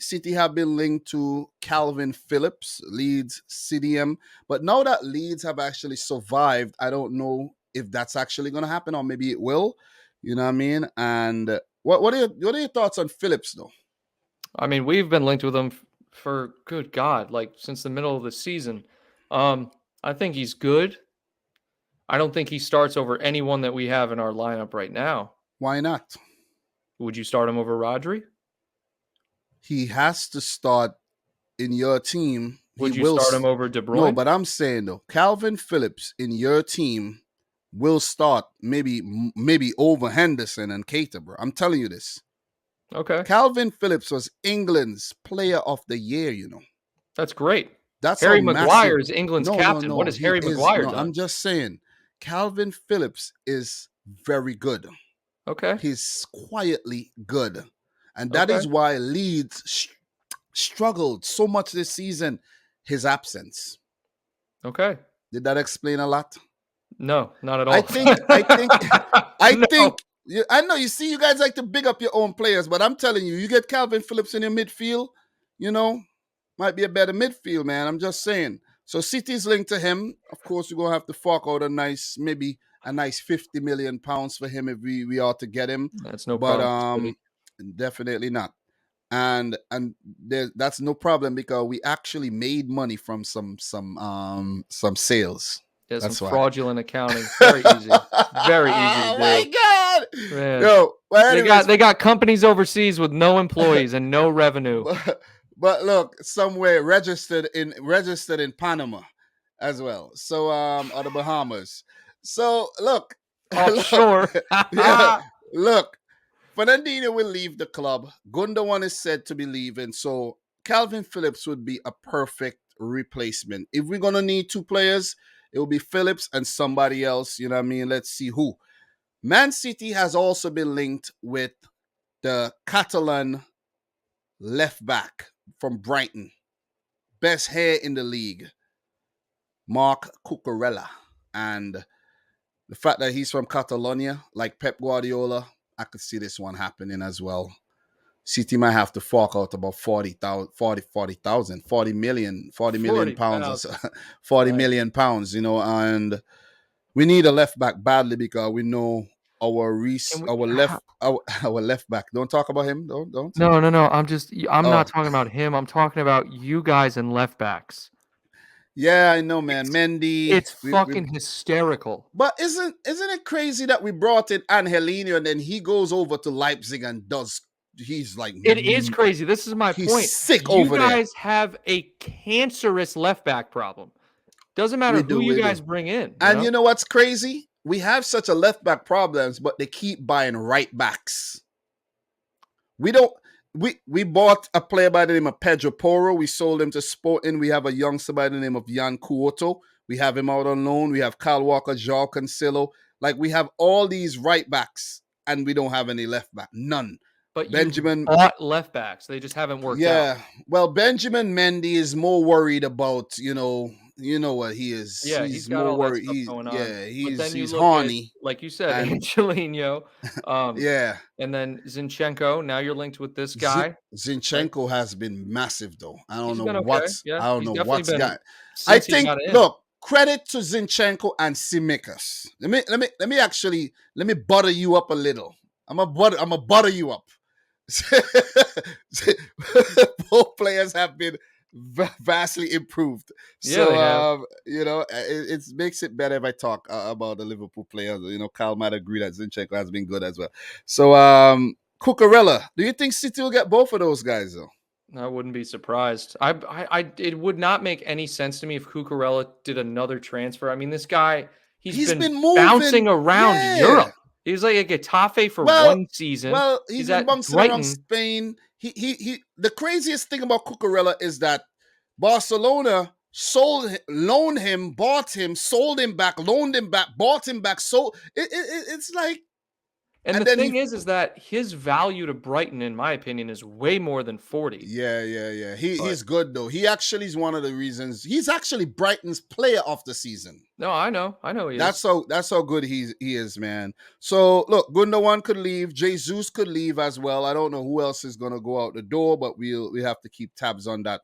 City have been linked to Kalvin Phillips, Leeds CDM. But now that Leeds have actually survived, I don't know if that's actually going to happen, or maybe it will. You know what I mean? And what are your thoughts on Phillips though? I mean, we've been linked with him for good God, like since the middle of the season. I think he's good. I don't think he starts over anyone that we have in our lineup right now. Why not? Would you start him over Rodri? He has to start in your team. He Would you will. start him over De No, Bruyne? but I'm saying though, Kalvin Phillips in your team will start maybe over Henderson and Keita, bro. I'm telling you this. Okay. Kalvin Phillips was England's player of the year, you know. That's great. That's Harry how massive. Maguire is England's No, captain. no, What no. has He Harry is. Maguire No, done? I'm just saying, Kalvin Phillips is very good. Okay. He's quietly good. And that Okay. is why Leeds struggled so much this season. His absence. Okay. Did that explain a lot? No, not at all. I think, No. I know, you see, you guys like to big up your own players, but I'm telling you, you get Kalvin Phillips in your midfield, you know, might be a better midfield, man. I'm just saying. So City's linked to him. Of course, we're going to have to fork out maybe a nice £50 million for him if we are to get him. That's no But problem. definitely not. And that's no problem because we actually made money from some sales. Yeah, That's some why. Fraudulent accounting. Very easy. Very easy to do. Oh my God. Man. Yo, well, anyways, they got companies overseas with no employees and no revenue. but look, somewhere registered in Panama as well. So or the Bahamas. So look. Offshore. Yeah, look. Fernandinho will leave the club. Gundogan is said to be leaving. So Kalvin Phillips would be a perfect replacement. If we're gonna need two players, it will be Phillips and somebody else. You know what I mean? Let's see who. Man City has also been linked with the Catalan left back from Brighton. Best hair in the league, Marc Cucurella. And the fact that he's from Catalonia, like Pep Guardiola, I could see this one happening as well. City might have to fork out about 40 million pounds, 40 million pounds, you know, and we need a left back badly because we know our left back. Don't talk about him. Don't. No. I'm not talking about him. I'm talking about you guys and left backs. Yeah, I know, man. Mendy. It's fucking hysterical. But isn't it crazy that we brought in Angelino and then he goes over to Leipzig and does? He's like, it is crazy. This is my point. Sick over there. You guys have a cancerous left back problem. Doesn't matter who you guys bring in. And you know what's crazy? We have such a left back problems, but they keep buying right backs. We don't. We bought a player by the name of Pedro Porro. We sold him to Sporting. We have a youngster by the name of Jan Cuoto. We have him out on loan. We have Kyle Walker, João Cancelo. Like, we have all these right backs, and we don't have any left back. None. But Benjamin bought left backs. They just haven't worked out. Yeah. Well, Benjamin Mendy is more worried about, you know what he is. Yeah, he's got more worried. He's horny. Like you said, Angelino. Yeah. And then Zinchenko. Now you're linked with this guy. Zinchenko has been massive though. I don't know what's got. I think look, credit to Zinchenko and Tsimikas. Let me butter you up a little. I'm a butter you up. Both players have been vastly improved. So, it makes it better if I talk about the Liverpool players. You know, Kyle might agree that Zinchenko has been good as well. So, Cucurella, do you think City will get both of those guys, though? I wouldn't be surprised. It would not make any sense to me if Cucurella did another transfer. I mean, this guy, he's been bouncing around Europe. He was like a Getafe for one season. Well, he's been bouncing around Spain. He the craziest thing about Cucurella is that Barcelona loaned him, bought him, sold him back, loaned him back, bought him back. So it's like And the thing is that his value to Brighton, in my opinion, is way more than 40. Yeah. He's good though. He actually is one of the reasons. He's actually Brighton's player of the season. No, I know he That's is. that's how good he is, man. So look, Gundogan could leave. Jesus could leave as well. I don't know who else is gonna go out the door, but we have to keep tabs on that.